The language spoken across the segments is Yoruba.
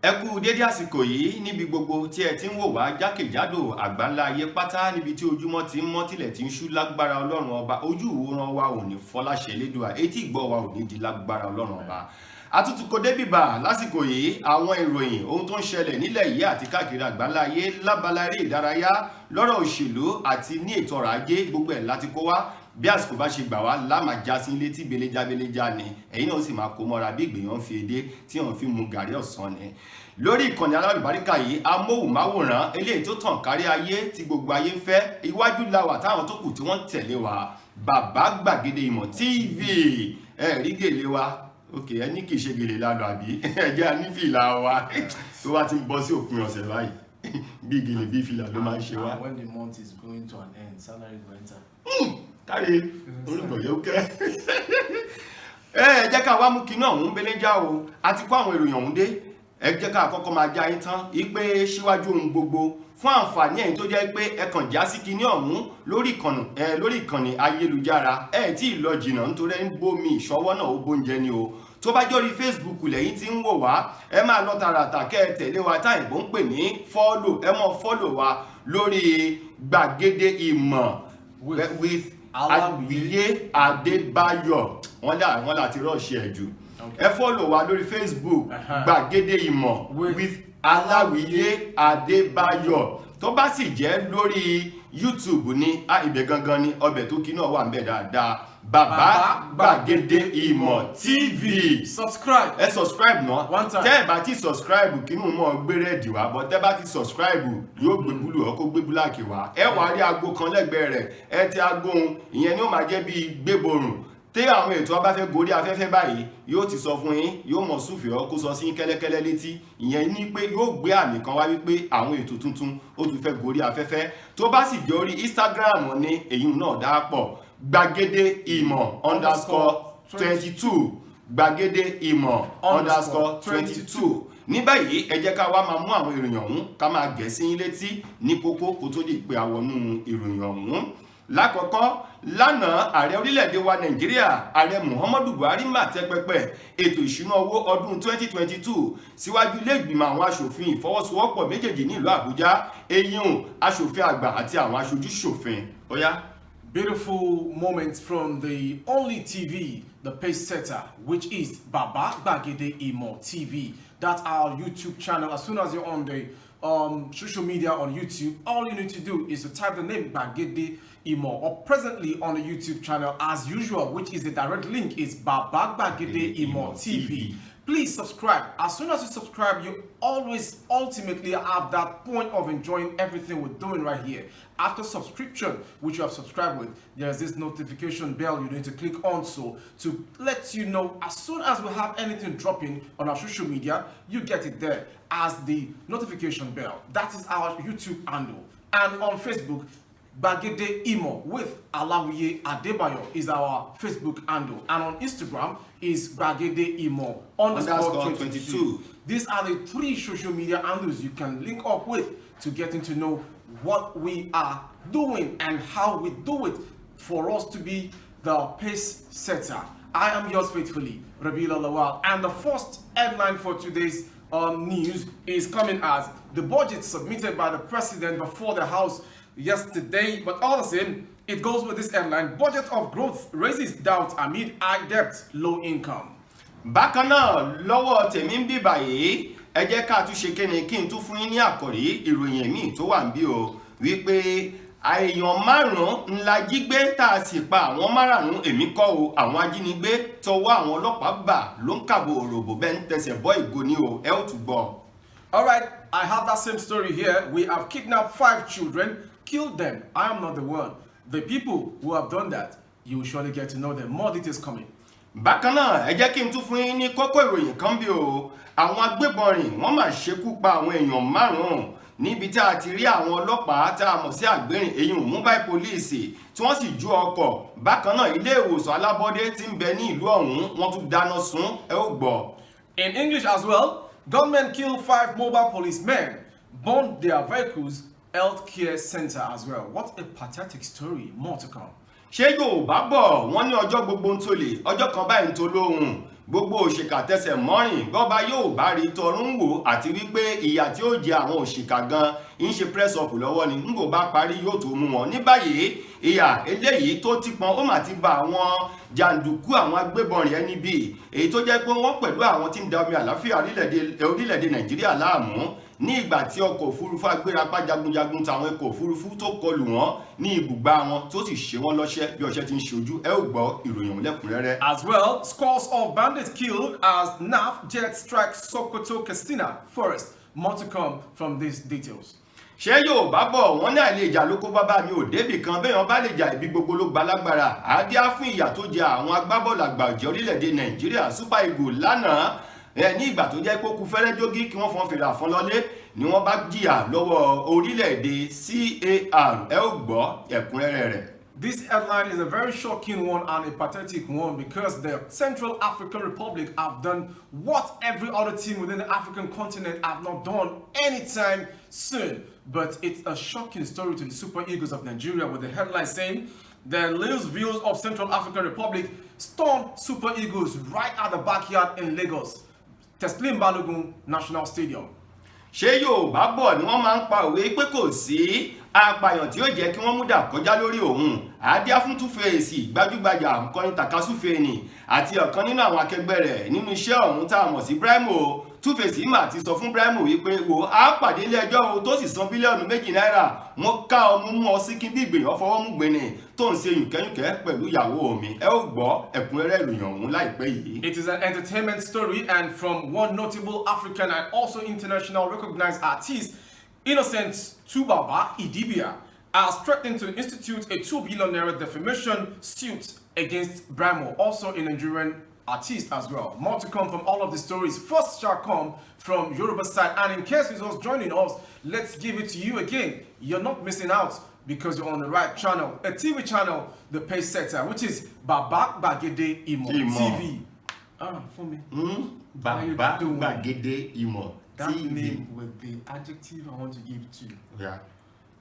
Ẹ kú dédé àsìkò yìí níbi gbogbo tí ẹ ti ń wò wá jákèjádò àgbáńlá ayé pátá níbi tí ojúmọ́ ti ń mọ́ tilẹ̀ ti ń ṣú lágbára Ọlọ́run ọba ojú ìwòran wa ò ní fọ́ láṣẹ Elédùà etí ìgbọ́ wa ò ní di lágbára Ọlọ́run ọba. Àtúntúkọ débìbà lásìkò yìí àwọn ìròyìn ohun tó ń ṣẹlẹ̀ nílẹ̀ yìí àti káàkiri àgbáńlá ayé lábala eré ìdárayá lọ́rọ̀ òṣèlú àti ní ètò ọrọ̀ ajé gbogbo ẹ̀ láti kó wá bí àsìkò bá ṣe gbà wá láàmà já sí létí beléjá ni ẹ̀yin náà sì máa kó mọ́ra bí ìgbèyàn fi edé tí wọ́n fi mu gàrí ọ̀sán ni lórí ìkànnì alálùbáríkà yìí amóhùnmáwòrán eléyìí tó tàn kárí ayé tí gbogbo ayé ń fẹ́ iwájú la wà táwọn tó kù tí wọ́n tẹ̀lé wa Bàbá Gbàgede Ìmọ̀ TV rí gèlè wa ok ẹ ní kì í ṣe gèlè lálọ àbí ẹ jẹ́ ànífìlà wa tó wá ti ń bọ́ sí òpin ọ̀sẹ̀ báyìí bí gèlè bí fìlà ló máa ń ṣe wá. When the month is going to an end, salary will enter. Káre orúkọ yóò kẹ́ ẹ jẹ́ ká wá mú kinní ọ̀hún beléjá o àti kó àwọn ìròyìn ọ̀hún dé ẹ jẹ́ ká kọ́kọ́ máa já yín tán ìpè síwájú ohun gbogbo fún àǹfààní ẹ̀yin tó jẹ́ pé ẹ kàn já sí kinní ọ̀hún lórí ìkànnì ayélujára ẹ tí ì lọ jìnnà nítorí ẹ ń bómi ìṣọwọ́ náà ó bóúnjẹ ni o tó bá jórí Facebook lẹ́yìn tí ń wò wá ẹ máa lọ tààràtà kẹ́ ẹ tẹ̀lé wa táyìnbó ń pè ní fọ́lò ẹ mọ̀ fọ́lò wa lórí Gbàgede Ìmọ̀ with Aláwìyé Adébáyọ̀ wọ́n láti rọ́ọ̀ṣì ẹ̀ jù ẹ fọ́lò wa lórí Facebook Gbàgede Ìmọ̀ with Aláwìyé Adébáyọ̀ tó bá sì jẹ́ lórí YouTube ní ibẹ̀ gangan ni ọbẹ̀ tó kí náà wà ń bẹ̀ dáadáa Bàbá Gbàgede Ìmọ̀ TV Subscribe. ẹ subscribe náà One time. tẹ́ ẹ bá ti subscribe kí nù mọ́ gbé rẹ́ẹ̀dì wá bọ́ tẹ́ bá ti subscribe yóò gbé búlù ọkọ̀ gbé búláàkì wá ẹ wà á rí aago kan lẹ́gbẹ̀ẹ́ rẹ̀ ẹ ti aago ohun ìyẹn ni ó máa jẹ́ bíi gbéborùn tí àwọn ètò ọba fẹ́ gorí afẹ́fẹ́ báyìí yóò ti sọ fún yín yóò mọ̀ súfèé ọ kó sọ sí kẹ́lẹ́kẹ́lẹ́ létí ìyẹn ní pé yóò gbé àmì kan wá wípé àwọn ètò tuntun ó tún fẹ́ gorí afẹ́fẹ́ tó bá sì jẹ́ orí Instagram ní èyí náà dápọ̀ Gbàgede Ìmọ̀ _22 Gbàgede Ìmọ̀ _22 ní báyìí ẹ jẹ́ ká wá máa mú àwọn ìròyìn ọ̀hún ká máa gẹ̀ sí yín létí ní kókó kó tó di pé àwọnú ìròyìn ọ̀hún lákọ̀ọ́kọ́ lánàá ààrẹ orílẹ̀-èdè wa Nàìjíríà ààrẹ Muhammadu Buhari mà tẹ́ pẹpẹ ètò ìṣúná owó ọdún 2022 síwájú ilé ìgbìmọ̀ àwọn aṣòfin ìfọwọ́sowọ́pọ̀ méjèèjì nílùú Àbújá eyín aṣòfin àgbà àti àwọn aṣojú ṣòfin ó yá. Beautiful moments from the only TV, the pace setter, which is Bàbá Gbàgede Ìmọ̀ TV. That's our YouTube channel. As soon as you're on the social media on YouTube, all you need to do is to type the name Gbàgede Ìmọ̀, or presently on the YouTube channel as usual, which is the direct link is Bàbá Gbàgede Ìmọ̀ TV. Please subscribe. As soon as you subscribe, you always ultimately have that point of enjoying everything we're doing right here. After subscription, which you have subscribed with, there's this notification bell you need to click on to let you know as soon as we have anything dropping on our social media, you get it there as the notification bell. That is our YouTube handle. And on Facebook, Gbàgede Ìmọ̀ with Aláwìyé Adébáyọ̀ is our Facebook handle, and on Instagram is Gbàgede Ìmọ̀ _22. These are the three social media handles you can link up with to getting to know what we are doing and how we do it for us to be the pace setter. I am yours faithfully, Rabila Lawal, and the first headline for today's news is coming as the budget submitted by the president before the House yesterday, but all the same, it goes with this headline: budget of growth raises doubt amid high debt, low income. Bákan náà lọ́wọ́ tèmi ń bí báyìí ẹ jẹ́ ká tún ṣe kéne kí n tún fún yín ní àkòrí ìròyìn míì tó wà ń bí o wípé èèyàn márùn-ún ńlá jí gbé tá a sì pa àwọn márùn-ún èmi kọ́ o àwọn ajínigbé tọwọ́ àwọn ọlọ́pàá bà ló ń kàbò òròbó bẹ́ẹ̀ ń tẹsẹ̀ bọ́ ìgò ní o ẹ ó tún gbọ́. All right, I have that same story here. We have kidnapped 5 children, killed them. I am not the one. The people who have done that, you will surely get to know them. More details coming. Bákan náà ẹ jẹ́ kí n tún fún yín ní kókó ìròyìn kan bí o àwọn agbébọn rìn wọ́n máa ṣekú pa àwọn èèyàn márùn-ún níbi tí a ti rí àwọn ọlọ́pàá tá a mọ̀ sí àgbérìn èyí mobile police tí wọ́n sì ju ọkọ̀ bákan náà ilé ìwòsàn alábọ́dé tí ń bẹ ní ìlú ọ̀hún wọ́n tún dáná sun ẹ ó gbọ́. In English as well, gunmen killed 5 mobile policemen, burned their vehicles, healthcare center as well. What a pathetic story. More to come. Ṣé Yorùbá bọ̀ wọ́n ní ọjọ́ gbogbo ń tolè ọjọ́ kan báyìí ń tó lóhùn gbogbo òṣìkà tẹsẹ̀ mọ́rìn bọ́ba yóò bá rí tọrún wò àti wípé ìyà tí ó jẹ àwọn òṣìkà gan ń ṣe press up lọ́wọ́ ni ń kò bá parí yóò tó mú wọn. ní báyìí ìyà eléyìí tó ti pọn ó mà ti ba àwọn jàǹdùkú àwọn agbébọn rẹ̀ níbí èyí tó jẹ́ pé wọ́n pẹ̀lú àwọn tí ń da omi àlàáfíà orílẹ̀-èdè Nàìjíríà láàmú ní ìgbà tí ọkọ̀ òfurufú agbérapá jagunjagun tàwọn ọkọ̀ òfurufú tó kọlù wọn ní ibùgbà wọn tó sì ṣe wọ́n lọ́ṣẹ́ bí ọṣẹ́ ti ń ṣojú ẹ ó gbọ́ ìròyìn lẹ́kùnrẹ́rẹ́. As well, scores of bandits killed as NAF jet strikes Sokoto Katsina forest. More to come from these details. ṣé Yorùbá bọ̀ wọ́n ní àìlèjà ló kó bàbá mi ò débì kan béèyàn bá lè jà ibi gbogbo ló gba lágbára àádíá fún ìyà tó jẹ àwọn agbábọ́ọ̀lù àgbà ọ̀jẹ̀ orílẹ̀-èdè Nàìjíríà Super Eagles lánàá ní ìgbà tó jẹ́ pé ó kú fẹ́rẹ́ jógí kí wọ́n fọ́n fèrè àfọlọ́lé ni wọ́n bá jìyà lọ́wọ́ orílẹ̀-èdè CAR ẹ ó gbọ́ ẹ̀kúnrẹ́rẹ́ rẹ̀. This headline is a very shocking one and a pathetic one because the Central African Republic have done what every other team within the African continent have not done anytime soon. But it's a shocking story to the Super Eagles of Nigeria with the headline saying the Lils Views of Central African Republic stormed Super Eagles right at the backyard in Lagos, Teslim Balogun National Stadium. ṣé Yorùbá bọ̀ ni wọ́n máa ń pa òwe pé kò sí apààyàn tí ó jẹ́ kí wọ́n mú dà kọjá lórí òun àádíá fún Two-Face gbajúgbajà nkọrin takasúfèé ni àti ọ̀kan nínú àwọn akẹgbẹ́ rẹ̀ nínú iṣẹ́ ọ̀hún tá a mọ̀ sí Brymo. Two-Face mà ti sọ fún Brymo wípé wò á pàdé ilé ẹjọ́ o tó sì san bílíọ̀nù 2 náírà mo ká ọmú mú ọ sí kí bí ìgbèyàn fọwọ́ mú gbẹ̀nì tó ń ṣe yùnkẹ́yùnkẹ́ pẹ̀lú ìyàwó mi ẹ ó gbọ́ ẹ̀kúnrẹ́rẹ́ ìròyìn ọ̀hún láìpẹ́ yìí. It is an entertainment story and from one notable African and also international recognized artist, Innocent Tubaba Idibia, has threatened to institute a 2 billion naira defamation suit against Brymo, also a Nigerian artist as well. More to come from all of the stories. First shall come from Yoruba side, and in case you're just joining us, let's give it to you again. You're not missing out because you're on the right channel, a TV channel, the Pace Setter, which is Baba Gbagede Imo TV. For me. Baba Gbagede Imo That TV. name with the adjective I want to give to you. Yeah.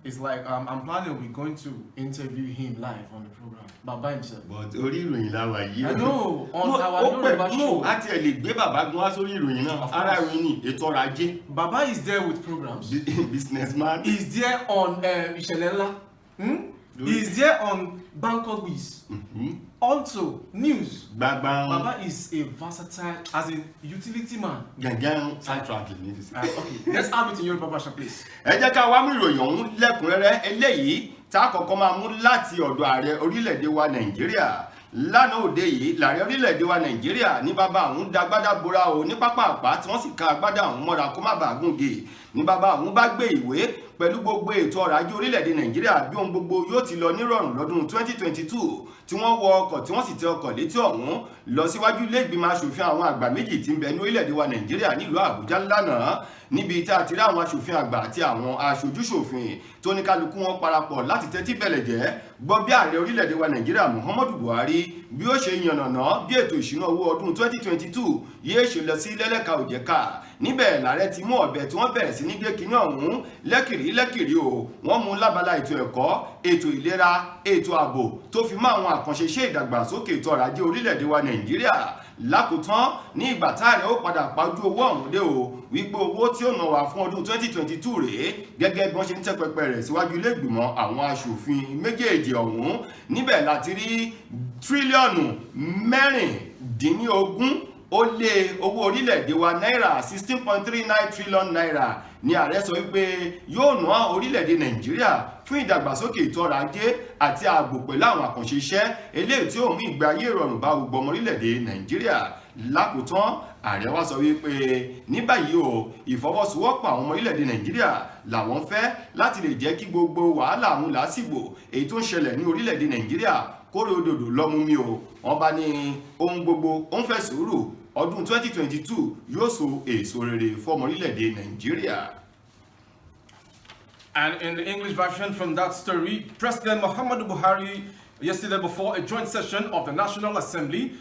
It's like I'm planning we're going to interview him live on the program. Baba himself. But orí ìròyìn la wà yìí. I know, on our Yoruba show. A tiẹ̀ lè gbé bàbá gan wá sórí ìròyìn náà. Ara ìròyìn ni ètò ọrọ̀ ajé. Baba is there with programs. Businessman. He's there on Ishelela. He's there on Bangkok Wiz. Also, news. Gbagban. Baba is a versatile, as in utility man. Gangan soundtrack ní ti sè. Okay, let's have it in Yoruba version, please. Ẹ jẹ́ ká wá mú ìròyìn ọ̀hún lẹ́kùnrẹ́rẹ́ eléyìí tá a kọ́kọ́ máa mú láti ọ̀dọ̀ ààrẹ orílẹ̀-èdè wa Nàìjíríà. Lánàá òde yìí lààrẹ orílẹ̀-èdè wa Nàìjíríà ní bàbá àwọn da agbádá bora o ní pápá àpá tí wọ́n sì ka agbádá àwọn mọ́ra kó má bàa gùngè. Ní bàbá àwọn bá gbé ìwé pẹ̀lú gbogbo ètò ọrọ̀ ajé orílẹ̀-èdè Nàìjíríà bí ohun gbogbo yóò ti lọ nírọ̀rùn lọ́dún 2022 tí wọ́n wọ ọkọ̀ tí wọ́n sì tẹ ọkọ̀ létí ọ̀hún lọ síwájú ilé ìgbìmọ̀ aṣòfin àwọn àgbà méjì tí ń bẹ ní orílẹ̀-èdè wa Nàìjíríà nílùú Àbújá lánàá níbi tí a ti rí àwọn aṣòfin àgbà àti àwọn aṣojúṣòfin tó ní kálukú wọn parapọ̀ láti tẹ́tí bẹ̀lẹ̀ jẹ́ gbọ́ bí ààrẹ orílẹ̀-èdè wa Nàìjíríà Muhammadu Buhari bí ó ṣe yànnàná bí ètò ìṣúná owó ọdún 2022 yéé ṣe lọ sí lẹ́lẹ́ka òjẹ́ka níbẹ̀ làárẹ̀ ti mú ọ̀bẹ tí wọ́n bẹ̀rẹ̀ sí ní gé kinní ọ̀hún lẹ́kìrí o wọ́n mú lábala ètò ẹ̀kọ́ ètò ìlera ètò ààbò tó fi mọ́ àwọn àkànṣe iṣẹ́ ìdàgbàsókè ètò ọrọ̀ ajé orílẹ̀-èdè wa Nàìjíríà lákòótán ní ìgbà táàrẹ ó padà pajú owó ọ̀hún dé o wípé owó tí ó ná wá fún ọdún 2022 rèé gẹ́gẹ́ bí wọ́n ṣe ń tẹ́ pẹpẹ rẹ̀ síwájú ilé ìgbìmọ̀ àwọn aṣòfin méjèèjì ọ̀hún níbẹ̀ láti rí tírílíọ̀nù 16 ó lé owó orílẹ̀-èdè wa náírà 16.39 trillion naira ni ààrẹ sọ wípé yóò ná orílẹ̀-èdè Nàìjíríà fún ìdàgbàsókè ètò ọrọ̀ ajé àti ààbò pẹ̀lú àwọn àkànṣe iṣẹ́ eléyìí tí ó mú ìgbé ayé ìrọ̀rùn bá gbogbo ọmọ orílẹ̀-èdè Nàìjíríà lákòótán ààrẹ wá sọ wípé ní báyìí o ìfọwọ́sowọ́pọ̀ àwọn ọmọ orílẹ̀-èdè Nàìjíríà làwọn fẹ́ láti lè jẹ́ kí gbogbo wàhálà àwọn làásìgbò èyí tó ń ṣẹlẹ̀ ní orílẹ̀-èdè Nàìjíríà kórè òdòdó lọ́mú mi o wọ́n bá ní ohun gbogbo ó ń fẹ́ sùúrù ọdún 2022 yóò so èso rere fọ́mọ orílẹ̀-èdè Nàìjíríà. And in the English version from that story, President Muhammadu Buhari, yesterday before a joint session of the National Assembly,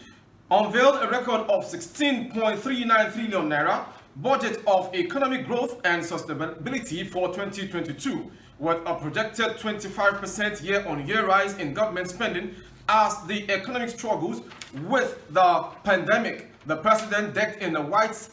unveiled a record of 16.39 trillion naira budget of economic growth and sustainability for 2022, with a projected 25% year-on-year rise in government spending as the economic struggles with the pandemic The president, decked in a white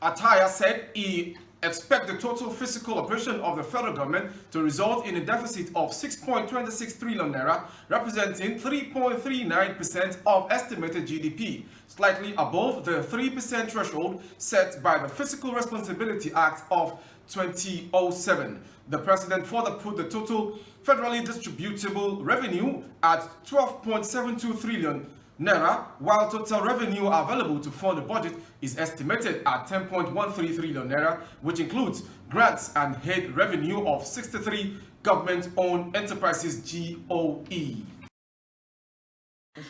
attire, said he expects the total fiscal operation of the federal government to result in a deficit of 6.26 trillion naira, representing 3.39% of estimated GDP, slightly above the 3% threshold set by the Fiscal Responsibility Act of 2007. The president further put the total federally distributable revenue at 12.72 trillion naira, while total revenue available to fund the budget is estimated at 10.13 trillion naira, which includes grants and aid revenue of 63 government-owned enterprises (GOE).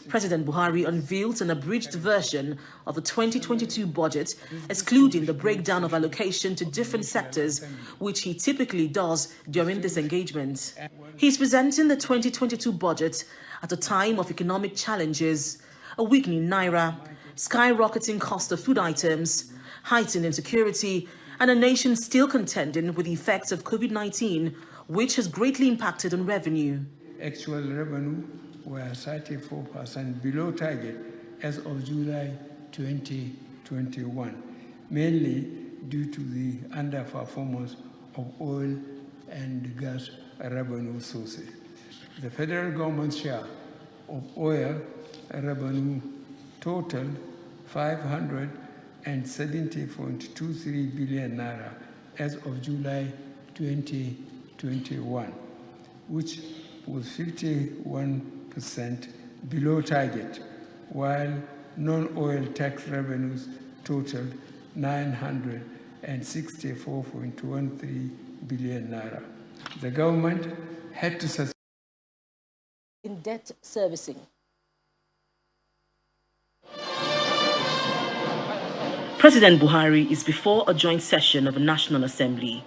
President Buhari unveiled an abridged version of the 2022 budget, excluding the breakdown of allocation to different sectors, which he typically does during this engagement. He's presenting the 2022 budget at a time of economic challenges, a weakening naira, skyrocketing cost of food items, heightened insecurity, and a nation still contending with the effects of COVID-19, which has greatly impacted on revenue. Actual revenue were 34% below target as of July 2021, mainly due to the underperformance of oil and gas revenue sources. The federal government's share of oil revenue totaled 570.23 billion naira as of July 2021, which was 51% below target, while non-oil tax revenues totaled 964.13 billion naira. The government had to suspend In debt servicing. President Buhari is before a joint session of the National Assembly.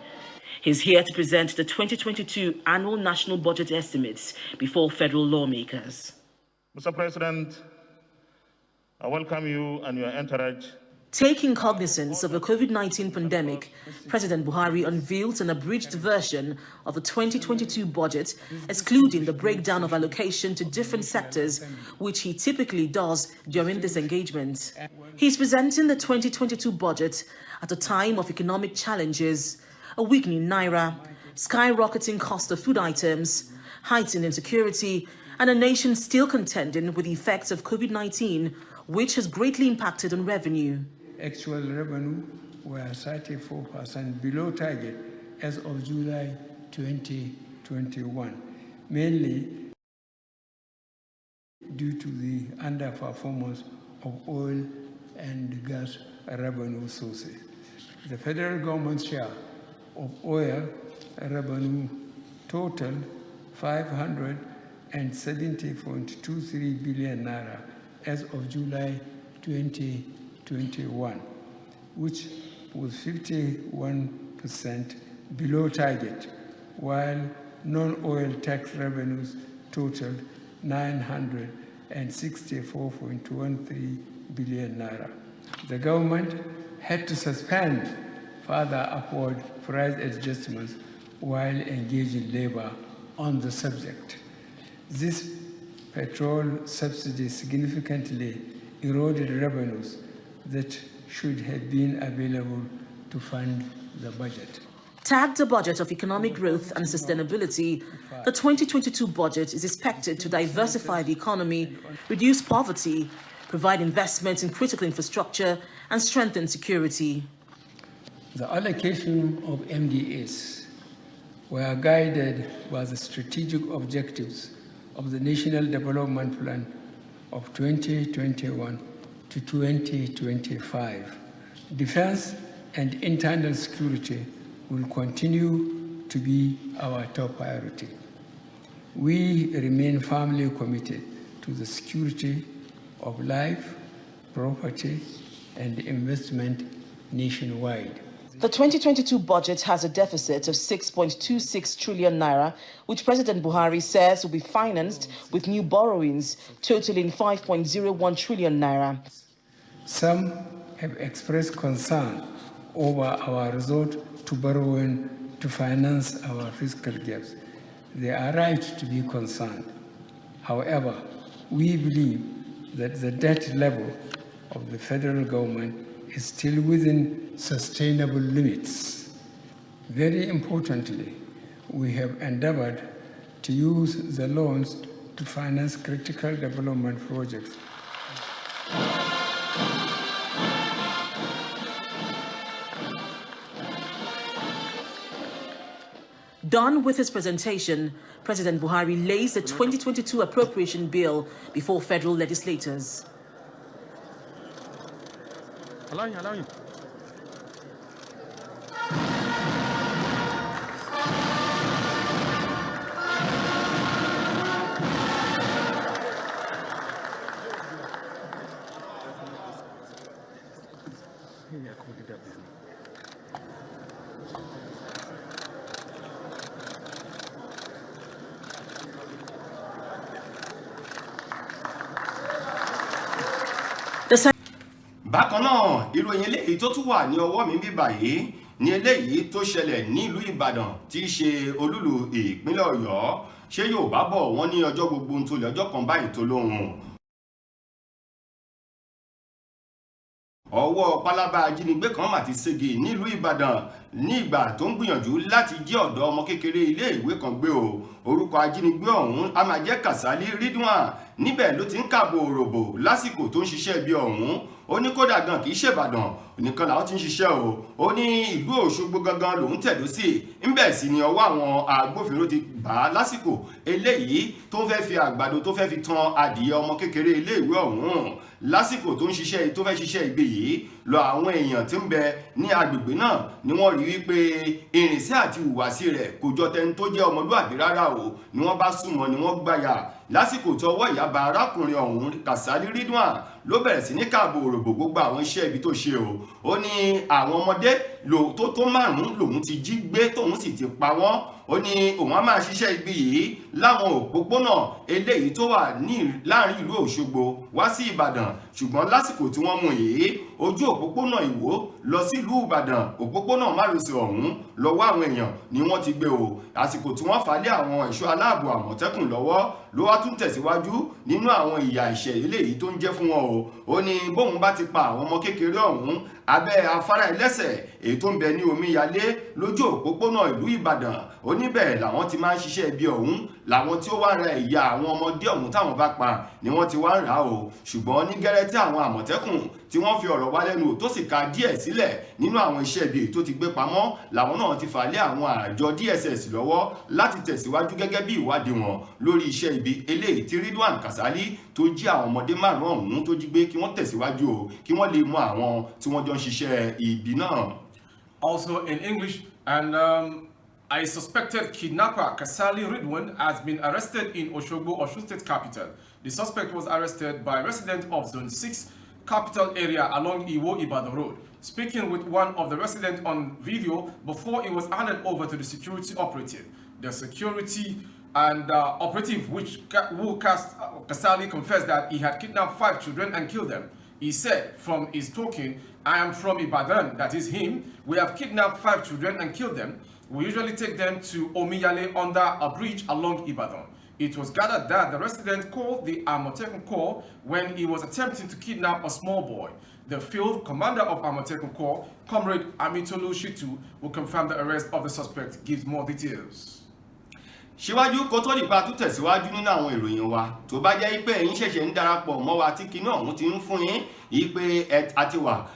He's here to present the 2022 annual national budget estimates before federal lawmakers. Mr. President, I welcome you and your entourage. Taking cognizance of the COVID-19 pandemic, President Buhari unveiled an abridged version of the 2022 budget, excluding the breakdown of allocation to different sectors, which he typically does during this engagement. He's presenting the 2022 budget at a time of economic challenges, a weakening naira, skyrocketing cost of food items, heightened insecurity, and a nation still contending with the effects of COVID-19, which has greatly impacted on revenue. Actual revenue were 34% below target as of July 2021, mainly due to the underperformance of oil and gas revenue sources. The federal government's share of oil revenue totaled 570.23 billion naira as of July 2021, which was 51% below target, while non-oil tax revenues totaled 964.13 billion naira. The government had to suspend further upward price adjustments while engaging labor on the subject. This petrol subsidy significantly eroded revenues that should have been available to fund the budget. Tagged a budget of economic growth and sustainability, the 2022 budget is expected to diversify the economy, reduce poverty, provide investment in critical infrastructure, and strengthen security. The allocation of MDAs were guided by the strategic objectives of the National Development Plan of 2021 to 2025. Defense and internal security will continue to be our top priority. We remain firmly committed to the security of life, property, and investment nationwide. The 2022 budget has a deficit of 6.26 trillion naira, which President Buhari says will be financed with new borrowings totaling 5.01 trillion naira. Some have expressed concern over our resort to borrowing to finance our fiscal gaps. They are right to be concerned. However, we believe that the debt level of the federal government is still within sustainable limits. Very importantly, we have endeavored to use the loans to finance critical development projects. Done with his presentation, President Buhari lays the 2022 appropriation bill before federal legislators. Allow you. Bákan náà, ìròyìn eléyìí tó tún wà ní ọwọ́ mi bí báyìí ní eléyìí tó ṣẹlẹ̀ ní ìlú Ìbàdàn tí í ṣe olúlu ìpínlẹ̀ Ọ̀yọ́. Ṣé Yorùbá bọ̀ wọ́n ní ọjọ́ gbogbo ń tolẹ̀ ọjọ́ kan báyìí tó lóhùn. Ọwọ́ pálábá ajínigbé kan mà ti ségi nílùú Ìbàdàn ní ìgbà tó ń gbìyànjú láti jí ọ̀dọ́ ọmọ kékeré ilé ìwé kan gbé o. Orúkọ ajínigbé ọ̀hún a máa jẹ́ Kàsálí Ridwan. Níbẹ̀ ló ti ń kàbò òròbò lásìkò tó ń ṣiṣẹ́ ibi ọ̀hún. Ó ní kódà gan kìí ṣèbàdàn nìkan làwọn ti ń ṣiṣẹ́ o. Ó ní ìlú Òṣogbo gangan lòún tẹ̀dó sí. Ńbẹ̀ sì ni ọwọ́ àwọn agbófinró ti bà á lásìkò eléyìí tó fẹ́ fi àgbàdo tó fẹ́ fi tan adìyẹ ọmọ kékeré ilé ìwé ọ̀hún. Lásìkò tó fẹ́ ṣiṣẹ́ ibi yìí lọ àwọn èèyàn tí ń bẹ ní agbègbè náà ni wọ́n rí wípé ìrìnsí àti ìhùwàsí rẹ̀ kò jọ tẹni tó jẹ́ ọmọlúàbí rárá o. Ni wọ́n bá súnmọ́ ni wọ́n gbáyà lásìkò tí ọwọ́ ìyá bá arákùnrin ọ̀hún Kàsálí Ridwan ló bẹ̀rẹ̀ sí ní káàbò òròbò gbogbo àwọn iṣẹ́ ibi tó ṣe o. Ó ní àwọn ọmọdé tó márùn-ún lòun ti jí gbé tóun sì ti pa wọ́n. Ó ní òun á máa ṣiṣẹ́ ibi yìí láwọn òpópónà eléyìí tó wà láàrin ìlú Òṣogbo wá sí Ìbàdàn, ṣùgbọ́n lásìkò tí wọ́n mú yìí ojú òpópónà Ìwó lọ sílùú Ìbàdàn òpópónà márosẹ̀ ọ̀hún lọ́wọ́ àwọn èèyàn ni wọ́n ti gbé o. Àsìkò tí wọ́n fà lé àwọn ẹ̀ṣọ́ aláàbò Àmọ̀tẹ́kùn lọ́wọ́ ló wá tún tẹ̀síwájú nínú àwọn ìyà ìṣẹ́ eléyìí tó ń jẹ́ fún wọn o. Ó ní bóun bá ti pa àwọn ọmọ kékeré ọ̀hún abẹ́ afárá ẹlẹ́sẹ̀ èyí tó ń bẹ ní Omíyalé lójú òpópónà ìlú Ìbàdàn. Ó níbẹ̀ làwọn ti máa ń ṣiṣẹ́ ibi ọ̀hún làwọn tí ó wá ra ìyà àwọn ọmọdé ọ̀hún táwọn bá pa ni wọ́n ti wá ń rà á o. Ṣùgbọ́n ní gẹ́rẹ́ tí àwọn Àmọ̀tẹ́kùn tí wọ́n fi ọ̀rọ̀ wá lẹ́nu tó sì ka díẹ̀ sílẹ̀ nínú àwọn iṣẹ́ ibi tó ti gbé pamọ́ làwọn náà ti fà lé àwọn àjọ DSS lọ́wọ́ láti tẹ̀síwájú gẹ́gẹ́ bí ìwádìí wọn lórí iṣẹ́ ibi eléyìí tí Ridwan Kàsálí tó jí àwọn ọmọdé márùn-ún ọ̀hún tó jí gbé kí wọ́n tẹ̀síwájú o kí wọ́n lè mọ àwọn tí wọ́n jọ ń ṣiṣẹ́ ibi náà. Also in English, and a suspected kidnapper, Kàsálí Ridwan, has been arrested in Òṣogbo, Osun State capital. The suspect was arrested by residents of Zone 6 capital area along Iwo-Ibadan Road. Speaking with one of the residents on video before he was handed over to the security operative. The security and operative who Kàsálí confessed that he had kidnapped 5 children and killed them. He said from his talking, "I am from Ibadan," that is him. "We have kidnapped 5 children and killed them. We usually take them to Omiyale under a bridge along Ibadan." It was gathered that the resident called the Àmọ̀tẹ́kùn Corps when he was attempting to kidnap a small boy. The field commander of Àmọ̀tẹ́kùn Corps, Comrade Amitolu Shitu, will confirm the arrest of the suspect. Gives more details. Síwájú kó tó dìgbà tó tẹ̀síwájú nínú àwọn ìròyìn wa tó bá jẹ́ pé ẹ̀yin ṣẹ̀ṣẹ̀ ń darapọ̀ mọ́ wa tí kinní ọ̀hún ti ń fún yín yìí pé a ti wà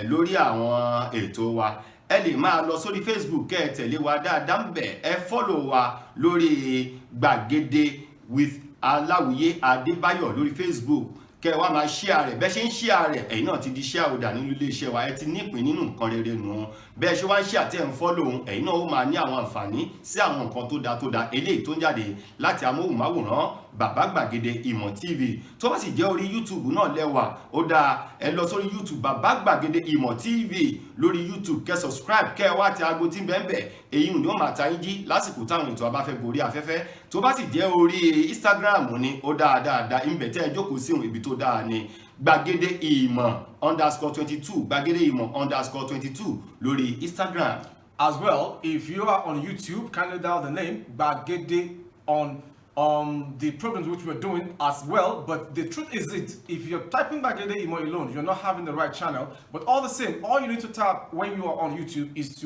lórí àwọn ètò wa. Ẹ lè máa lọ sórí Facebook kẹ́ ẹ tẹ̀lé wa dáadáa ń bẹ̀, ẹ follow wa lórí Gbàgede with Aláwìyé Adébáyọ̀ lórí Facebook kẹ́ wá máa share rẹ̀. Bẹ́ẹ̀ ṣe ń share rẹ̀ ẹ̀yin náà ti di share holder nínú ilé iṣẹ́ wa, ẹ ti nípìn nínú nǹkan rere nù. Bẹ́ẹ̀ ṣe wá ń share tẹ́ ń follow ẹ̀yin náà ó máa ní àwọn àǹfààní sí àwọn nǹkan tó dáa eléyìí tó ń jáde láti amóhùnmáwòrán Bàbá Gbàgede Ìmọ̀ TV. Tó bá sì jẹ́ orí YouTube náà lẹ́wà ó dáa ẹ lọ sórí YouTube Bàbá Gbàgede Ìmọ̀ TV lórí YouTube kẹ́ subscribe kẹ́ wá ti aago tí ń bẹ́ẹ̀ èyí ni ó máa ta yín jí lásìkò táwọn ètò abáfẹ́ gorí afẹ́fẹ́. Tó bá sì jẹ́ orí Instagram ni ó dáadáa ìbẹ̀ tẹ́ ẹ jókòó sí ibi tó dáa ni Gbàgede Ìmọ̀ _22 Gbàgede Ìmọ̀ _22 lórí Instagram. As well, if you are on YouTube, kindly dial the name Gbàgede on the programs which we're doing as well. But the truth is if you're typing Gbagede Imo alone, you're not having the right channel. But all the same, all you need to type when you are on YouTube is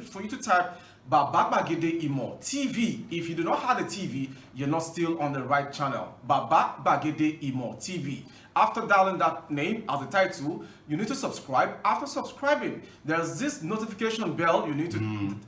for you to type Baba Gbagede Imo TV. If you do not have a TV, you're not still on the right channel. Baba Gbagede Imo TV. After dialing that name as a title, you need to subscribe. After subscribing, there's this notification bell you need to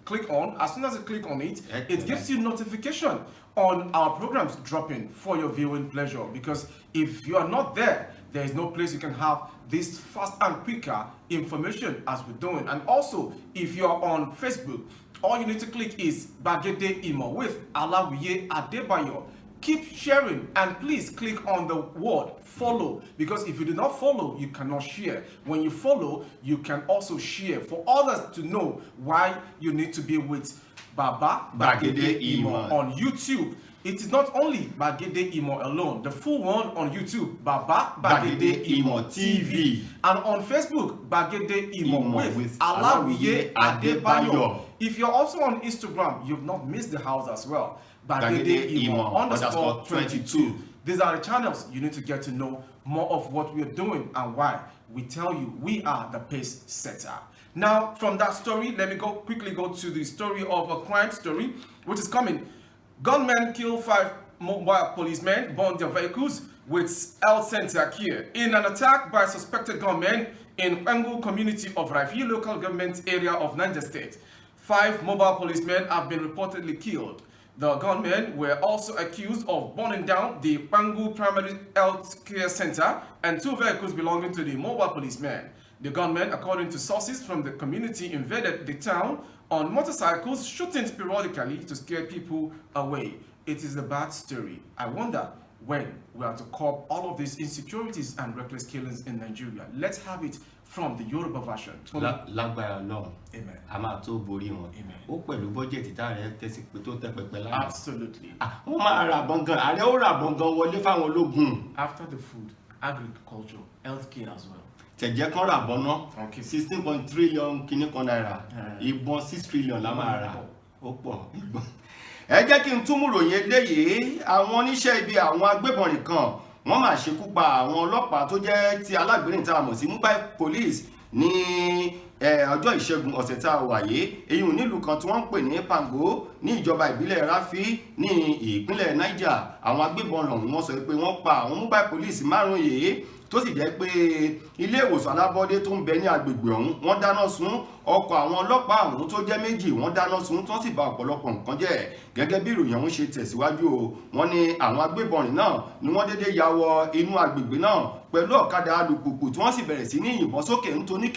click on. As soon as you click on it, it gives you notification on our programs dropping for your viewing pleasure. Because if you are not there, there is no place you can have this fast and quicker information as we're doing. And also, if you're on Facebook, all you need to click is Gbagede Imo with Alawiye Adebayo. Keep sharing and please click on the word follow, because if you do not follow, you cannot share. When you follow, you can also share for others to know why you need to be with Baba Gbagede Imo on YouTube. It is not only Gbagede Imo alone. The full one on YouTube, Baba Gbagede Imo TV. And on Facebook, Gbagede Imo with Alawiye Adebayo. If you're also on Instagram, you've not missed the house as well. Gbagede Imo _22. These are the channels you need to get to know more of what we're doing and why we tell you we are the pace setter. Now, from that story, let me quickly go to the story of a crime story, which is coming. Gunmen kill 5 mobile policemen, burn their vehicles with health center here in an attack by suspected gunmen in Kwangu community of Rafi local government area of Niger State. 5 mobile policemen have been reportedly killed. The gunmen were also accused of burning down the Kwangu Primary Health Care Center and 2 vehicles belonging to the mobile policemen. The gunmen, according to sources from the community, invaded the town on motorcycles, shooting periodically to scare people away. It is a bad story. I wonder when we are to curb all of these insecurities and reckless killings in Nigeria. Let's have it from the Yoruba version. Lágbára Ọlọ́run. Amen. A máa tó borí wọn. Amen. Ó pẹ̀lú bọ́jẹ̀tì tá rẹ̀ tẹ́sí pé tó tẹ́ pẹpẹ lára. Absolutely. Wọ́n máa ra àbọ̀n gan, ààrẹ ó ra àbọ̀n gan wọlé fáwọn ológun. After the food, agriculture, healthcare as well. Tẹ̀jẹ́ kan rà bọ́n náà. Okay. 16.3 trillion kìíní kan náírà. Ìbọn 6 trillion la máa rà. Ó pọ̀ ìbọn. Ẹ jẹ́ kí n tún mú ròyìn eléyìí. Àwọn oníṣẹ́ ibi àwọn agbébọn nìkan wọ́n máa ṣekú pa àwọn ọlọ́pàá tó jẹ́ ti alágbèrè tá a mọ̀ sí mobile police ní ọjọ́ ìṣẹ́gun ọ̀sẹ̀ tá a wà yìí. Èyí ò nílùú kan tí wọ́n ń pè ní Pango ní ìjọba ìbílẹ̀ Rafi ní ìpínlẹ̀ Niger. Àwọn agbébọn ọ̀hún wọ́n sọ pé wọ́n pa àwọn mobile police 5 yìí tó sì jẹ́ pé ilé ìwòsàn alábọ́dé tó ń bẹ ní agbègbè ọ̀hún wọ́n dáná sun ọkọ̀ àwọn ọlọ́pàá ọ̀hún tó jẹ́ 2 wọ́n dáná sun tó sì bà ọ̀pọ̀lọpọ̀ nǹkan jẹ́. Gẹ́gẹ́ bí ìròyìn ọ̀hún ṣe tẹ̀síwájú o, wọ́n ní àwọn agbébọn náà ni wọ́n dédé ya wọ inú agbègbè náà pẹ̀lú ọ̀kadà alùpùpù tí wọ́n sì bẹ̀rẹ̀ sí ní yìnbọn sókè nítorí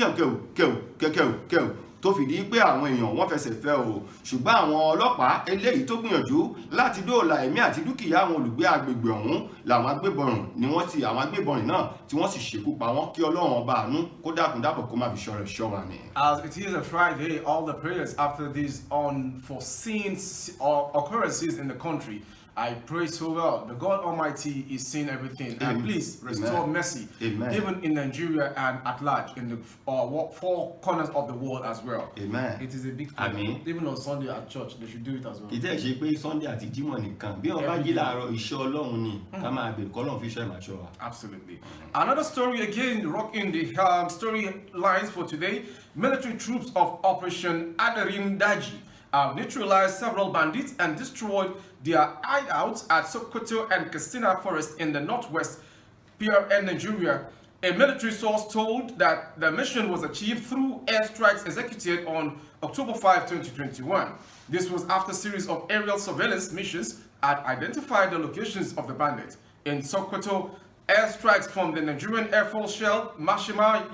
kẹ̀kẹ̀ù tó fìdí pé àwọn èèyàn wọ́n fẹsẹ̀ fẹ́ o. Ṣùgbọ́n àwọn ọlọ́pàá eléyìí tó gbìyànjú láti dóòlà ẹ̀mí àti dúkìá àwọn olùgbé agbègbè ọ̀hún làwọn agbébọn ni wọ́n ti àwọn agbébọn náà tí wọ́n sì ṣekú pa wọ́n kí Ọlọ́run ọba àánú kó dákun dábọ̀ kó má fi ṣọ́ rẹ̀ ṣọ́ wa ni. As it is a Friday, all the prayers after these unforeseen occurrences in the country, I pray so well. The God Almighty is seeing everything. Amen. And please restore mercy, Amen. even in Nigeria and at large, in the 4 corners of the world as well. Amen. It is a big thing. Amen. Even on Sunday at church, they should do it as well. Ìtẹ́ ṣe pé Sunday àti Jímọ̀ nìkan bí wọ́n bá jí láàárọ̀ iṣẹ́ Ọlọ́run ni ká máa bèrè k'Ọlọ́run fi ṣọ́ ìmàṣọ́ wa. Absolutely. Another story again, rocking the story lines for today. Military troops of Operation Adarin Daji have neutralized several bandits and destroyed their hideouts at Sokoto and Katsina Forest in the northwest PRN, Nigeria. A military source told that the mission was achieved through airstrikes executed on October 5, 2021. This was after a series of aerial surveillance missions had identified the locations of the bandits. In Sokoto, airstrikes from the Nigerian Air Force shelled Mashima,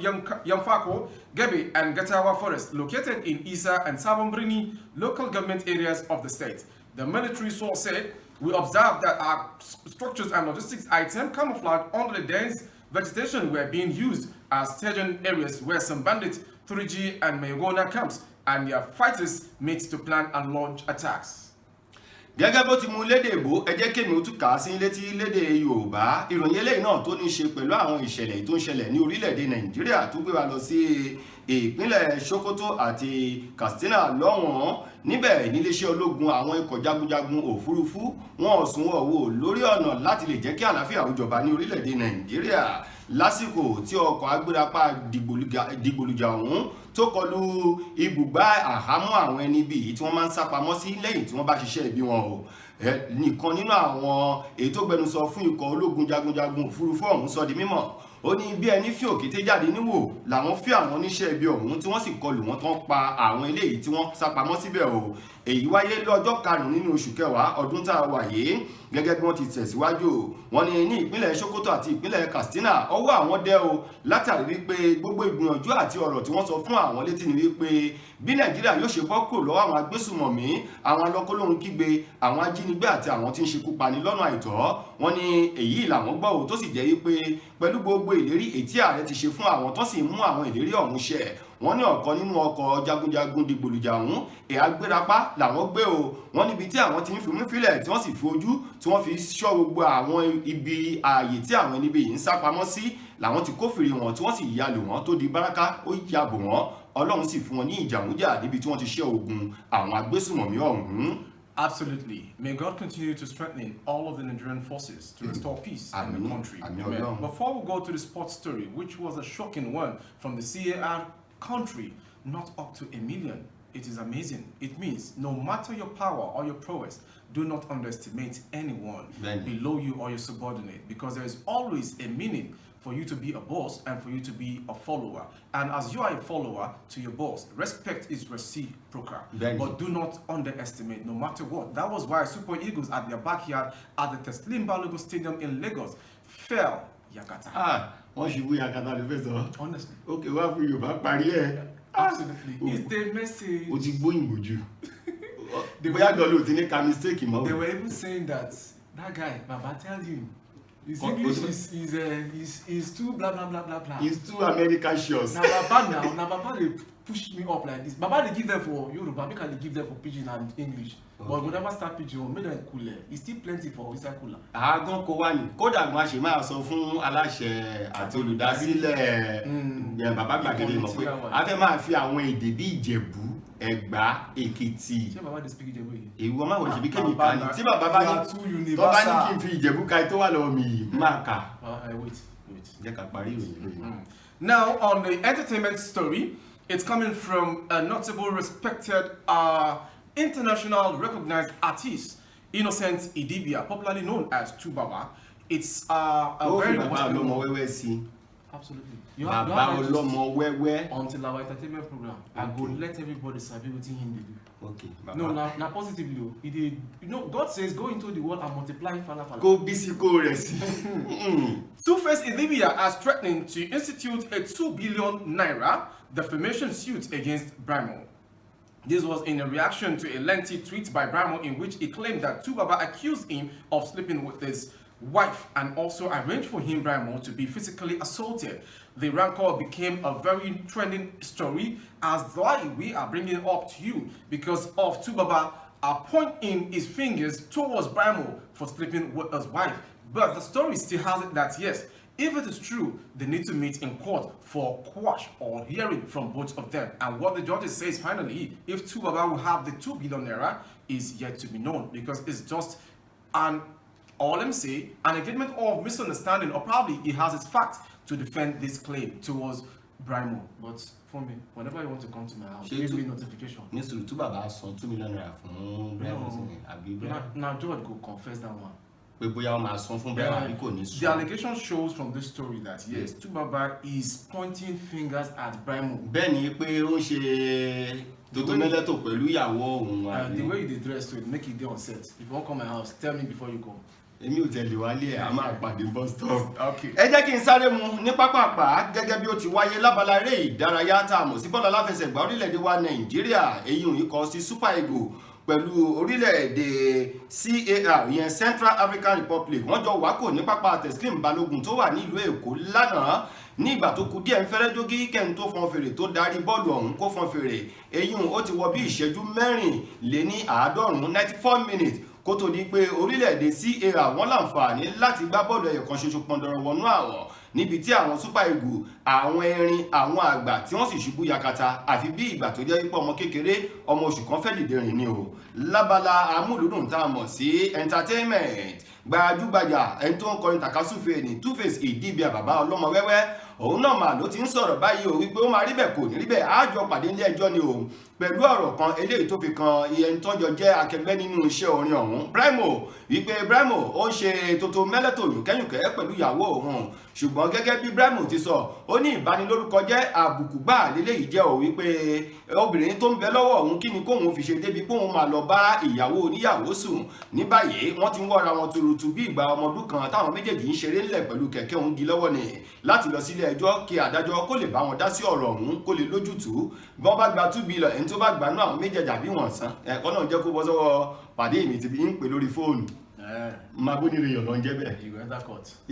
Yamfako, Gebi, and Gatawa Forest, located in Isa and Sabambrini local government areas of the state. The military source said, "We observed that our structures and logistics items camouflaged under the dense vegetation were being used as staging areas where some bandits, 3G and Mayogona camps, and their fighters meet to plan and launch attacks." gẹ́gẹ́ bó ti mú lédè ìbò ẹ jẹ́ kémi ó tún kà á sí létí lédè Yorùbá. Ìròyìn eléyìí náà tó ní í ṣe pẹ̀lú àwọn ìṣẹ̀lẹ̀ tó ń ṣẹlẹ̀ ní orílẹ̀-èdè Nàìjíríà tó gbé wa lọ sí ìpínlẹ̀ Sokoto àti Katsina lọ́wọ́n. Níbẹ̀ níléeṣẹ́ ológun àwọn ikọ̀ jagunjagun òfurufú wọn ò sùn wò lórí ọ̀nà láti lè jẹ́ kí àlàáfíà ó jọba ní orílẹ̀-èdè Nàìjíríà lásìkò tí ọkọ̀ agbérapá dìgbòlùjà ọ̀hún tó kọlu ibùgbé àhámọ́ àwọn ẹni bíi tí wọ́n máa ń sápamọ́ sí lẹ́yìn tí wọ́n bá ṣiṣẹ́ ibi wọn o. Nìkan nínú àwọn èyí tó gbẹnusọ fún ikọ̀ ológun jagunjagun òfurufú ọ̀hún sọ di mímọ̀. Ó ní bí ẹni fi òkété jáde níwò làwọn fi àwọn oníṣẹ́ ibi ọ̀hún tí wọ́n sì kọlù wọ́n tán pa àwọn eléyìí tí wọ́n sápamọ́ síbẹ̀ o. Èyí wáyé lọ́jọ́ 5 nínú oṣù kẹwàá ọdún tá a wà yìí. Gẹ́gẹ́ bí wọ́n ti tẹ̀síwájú wọ́n ní ní ìpínlẹ̀ Sokoto àti ìpínlẹ̀ Katsina ọwọ́ àwọn dẹ́ o látàrí wípé gbogbo ìgbìyànjú àti ọ̀rọ̀ tí wọ́n sọ fún àwọn létí ni wípé bí Nàìjíríà yóò ṣe bọ́ kúrò lọ́wọ́ àwọn agbésùmọ̀mí, àwọn alọ́kólóhùn kígbe, àwọn ajínigbé àti àwọn tí ń ṣekú pani lọ́nà àìtọ́. Wọ́n ní èyí làwọn gbọ́ ò tó sì jẹ́ wípé pẹ̀lú gbogbo ìlérí ètí ààrẹ ti ṣe fún àwọn tó sì mú àwọn ìlérí ọ̀hún ṣẹ. Wọ́n ní ọ̀kan nínú ọkọ̀ jagunjagun dìgbòlùjà ọ̀hún agbérapá làwọn gbé o. Wọ́n níbi tí àwọn ti ń fi múfilẹ̀ tí wọ́n sì fi ojú tí wọ́n fi ṣọ́ gbogbo àwọn ibi ààyè tí àwọn ẹni bí yìí ń sápamọ́ sí làwọn ti kófìrí wọn tí wọ́n sì yalò wọn tó di báràkà ó yàbò wọn. Ọlọ́run sì fún wọn ní ìjàmújà níbi tí wọ́n ti ṣẹ́ ogun àwọn agbésùmọ̀mí ọ̀hún. Absolutely. May God continue to strengthen all of the Nigerian forces to restore peace in the country. Amen. Before we go to the sports story, which was a shocking one from the CAR country, not up to 1 million. It is amazing. It means no matter your power or your prowess, do not underestimate anyone below you or your subordinate, because there is always a meaning for you to be a boss and for you to be a follower. And as you are a follower to your boss, respect is reciprocal. But do not underestimate no matter what. That was why Super Eagles at their backyard at the Teslim Balogun Stadium in Lagos fell Yakata. Wọ́n ṣubú Yakata ló fẹ́ sọ. Honestly. Okay, wá fún Yorùbá parí ẹ̀. Absolutely. It's the message. O ti gbóyìnbó jù. Bóyá gan ló ti ní ka mistake mọ́. They were even saying that guy, Baba, tell him his English is too blah blah blah blah blah. He's too American shows. Now Baba they push me up like this. Baba they give them for Yoruba, make they give them for Pidgin and English. Okay. But we never start Pidgin, make them cooler. It's still plenty for inside cooler. Àgàn kò wá ní. Kódà gan ṣe máa sọ fún aláṣẹ àti olùdásílẹ̀ Bàbá Gbàgede mọ̀ pé a fẹ́ máa fi àwọn èdè bí Ìjẹ̀bú, Ẹ̀gbá, Èkìtì. Ṣé Baba dey speak Ìjẹ̀bú yìí? Èwo máa wọ̀ ṣe bí kémi ká ní. Tí bàbá bá ní tó bá ní kí n fi Ìjẹ̀bú ka tó wà lọ́wọ́ mi yìí, máa kà. Wait. Jẹ́ ká parí ìròyìn lónìí. Now on the entertainment story, it's coming from a notable, respected, international recognized artist, Innocent Idibia, popularly known as Tubaba. It's a very Absolutely. Baba Olomo Wewe. Until our entertainment program, I go let everybody sabi what him dey do. Okay. No, now positively. God says, go into the world and multiply falafala. Go busy, go rest. Two-Face Idibia has threatening to institute a 2 billion naira defamation suit against Brimo. This was in a reaction to a lengthy tweet by Brimo in which he claimed that Tubaba accused him of sleeping with his wife and also arranged for him, Brimo, to be physically assaulted. The rancor became a very trending story, as why we are bringing it up to you because of Tubaba pointing his fingers towards Brimo for sleeping with his wife. But the story still has it that yes, if it is true, they need to meet in court for quash or hearing from both of them. And what the judges say is finally, if Tubaba will have the 2 billion naira is yet to be known, because it's just an engagement of misunderstanding, or probably he has his facts to defend this claim towards Brimo. But for me, whenever you want to come to my house, give me notification. Nisuru Tubaba son 2 million naira fún Brimo. Now George go confess that one. The allegation shows from this story that yes, Tubaba is pointing fingers at Brimo. Bẹ́ẹ̀ni pé ó ṣe Dodomeleto pẹ̀lú ìyàwó òun. And the way you dress to it, make it dey on set. If you won't come my house, tell me before you come. Èmi ò tẹ̀lé wálé ẹ̀, a máa pàdé bus stop. Okay. Ẹ jẹ́ kí n sáré mu ní pápápá gẹ́gẹ́ bí ó ti wáyé lábala eré ìdárayá tá a mọ̀ sí bọ́ọ̀lù aláfẹsẹ̀gbá orílẹ̀-èdè wa Nàìjíríà, èyí ò yí kọ sí Super Eagles pẹ̀lú orílẹ̀-èdè CAR ìyẹn Central African Republic. Wọ́n jọ wákò ní pápá Teslim Balogun tó wà ní ìlú Èkó lánàá ní ìgbà tó kù díẹ̀ ń fẹ́rẹ́ jógí kẹ́ni tó fọn fèrè tó darí bọ́ọ̀lù ọ̀hún kó fọn fèrè. Èyí ó ti wọ bí ìṣẹ́jú 94 minutes kó tó di pé orílẹ̀-èdè CAR wọ́n láǹfààní láti gbá bọ́ọ̀lù ẹyọ kan ṣoṣo pọndanran wọnú àwọn níbi tí àwọn Super Eagles àwọn erin àwọn àgbà tí wọ́n sì ṣubú yakata àfi bí ìgbà tó jẹ́ wípé ọmọ kékeré ọmọ oṣù kan fẹ́ dìde rìn ni o lábala amúlùdùn tá a mọ̀ sí entertainment gbajúgbajà ẹni tó ń kọrin tàkásùfè ní Two-Face Idibia bàbá ọlọ́mọ wẹ́wẹ́ òun náà mà ló ti ń sọ̀rọ̀ báyìí o wípé ó máa rí bẹ́ẹ̀ kò ní rí bẹ́ẹ̀ àjọ pàdé ilé ẹjọ́ ni o pẹ̀lú ọ̀rọ̀ kan eléyìí tó fi kan ẹni tọ́jọ jẹ́ akẹgbẹ́ nínú iṣẹ́ orin ọ̀hún Brimo wípé Brimo ó ń ṣe tótó mẹ́lẹ́tò yùnkẹ́yùnkẹ́ pẹ̀lú ìyàwó òun ṣùgbọ́n gẹ́gẹ́ bí Brimo ti sọ ó ní ìbanilórúkọ jẹ́ àbùkù gbà léléyìí jẹ́ ò wípé obìnrin tó ń bẹ lọ́wọ́ òun kí ni kóun fi ṣe débi kóun máa lọ bá ìyàwó oníyàwó sùn ní báyìí wọ́n ti ń wọ́ra wọn tuurutu bí ìgbà ọmọ ọdún kan táwọn méjèèjì ń ṣeré ńlẹ̀ pẹ̀lú kẹ̀kẹ́ òun gi lọ́wọ́ ni láti lọ sílé ẹjọ́ kí adájọ́ kó lè bá wọn dá sí ọ̀rọ̀ ọ̀hún kó lè lójútùú bọ́n bá gba 2 billion ẹni tó bá gbà náà àwọn méjèèjì àbí wọ́n san ẹ̀kọ́ náà jẹ́ kó bọ́ sọ́wọ́ pàdé mi ti fi ń pè lórí fóònù máa bó ní rèyàn lọ ń jẹ́ bẹ́ẹ̀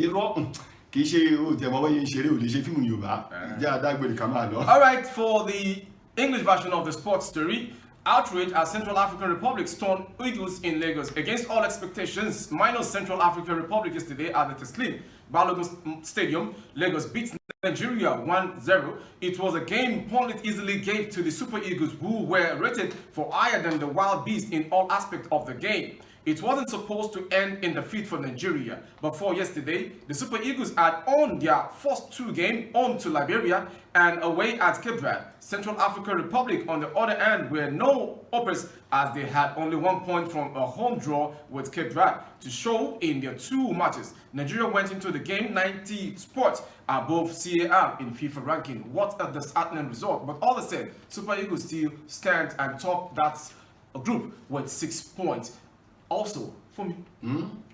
irọ́ kì í ṣe òtẹ̀mọ́ bọ́yẹ ń ṣeré ò lè ṣe fíìmù Yorùbá jẹ́ adágbèrè ká máa lọ. All right, for the English version of the sports story, outrage at Central African Republic stunned Eagles in Lagos against all expectations. Minus Central African Republic yesterday at the Teslim Balogun Stadium. Lagos beat Nigeria 1-0. It was a game Pundit easily gave to the Super Eagles, who were rated for higher than the Wild Beast in all aspects of the game. It wasn't supposed to end in defeat for Nigeria, but for yesterday, the Super Eagles had won their first 2 games, home to Liberia and away at Cape Verde. Central African Republic, on the other hand, were no hopers as they had only 1 point from a home draw with Cape Verde to show in their 2 matches. Nigeria went into the game 90 spots above CAR in FIFA ranking. What a disheartening result, but all the same, Super Eagles still stand and top that group with 6 points. Also, for me,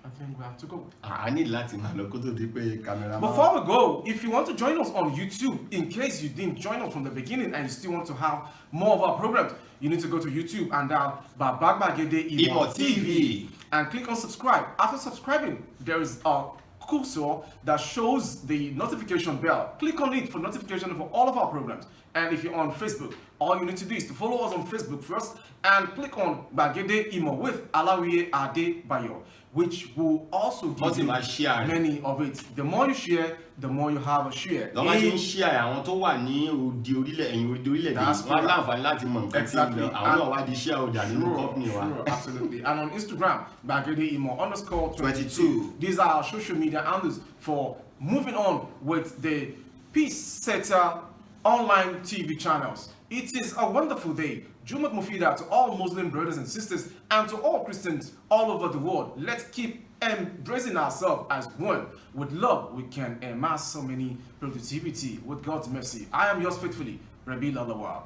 I think we have to go. I need láti máa lọ kó tó di pé camera. Before we go, if you want to join us on YouTube, in case you didn't join us from the beginning and you still want to have more of our programs, you need to go to YouTube and down Baba Gbagede Imo TV and click on subscribe. After subscribing, there is a cursor that shows the notification bell. Click on it for notification for all of our programs. And if you're on Facebook, all you need to do is to follow us on Facebook first and click on Gbagede Imo with Alawiye Adebayo, which will also give you many of it. The more you share, the more you have a share. The more you share, àwọn tó wà ní òdi orílẹ̀ ẹ̀yìn òdi orílẹ̀ èdè wọ́n láǹfààní láti mọ̀ nǹkan tí ń lọ àwọn náà wá di share ọjà nínú company wa. Absolutely. And on Instagram, Gbagede Imo _22. These are our social media handles for moving on with the Peace Setter online TV channels. It is a wonderful day. Jumat Mufida to all Muslim brothers and sisters and to all Christians all over the world. Let's keep embracing ourselves as one. With love, we can amass so many productivity with God's mercy. I am yours faithfully, Rabi Lalawa.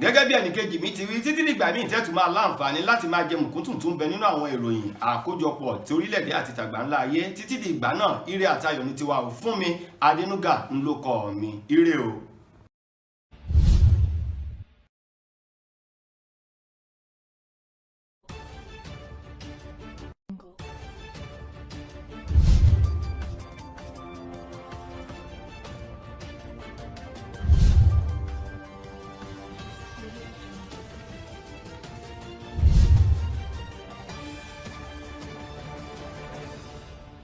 Gẹ́gẹ́ bí ẹnìkejì mi ti rí títí nígbà míì tẹ́tù máa láǹfààní láti máa jẹ mùkúntùn tó ń bẹ nínú àwọn ìròyìn àkójọpọ̀ tí orílẹ̀-èdè àti tàgbà ńlá ayé títí di ìgbà náà ire àtayọ̀ ní tiwa ò fún mi Adénúgà ńlọkọ mi ire o.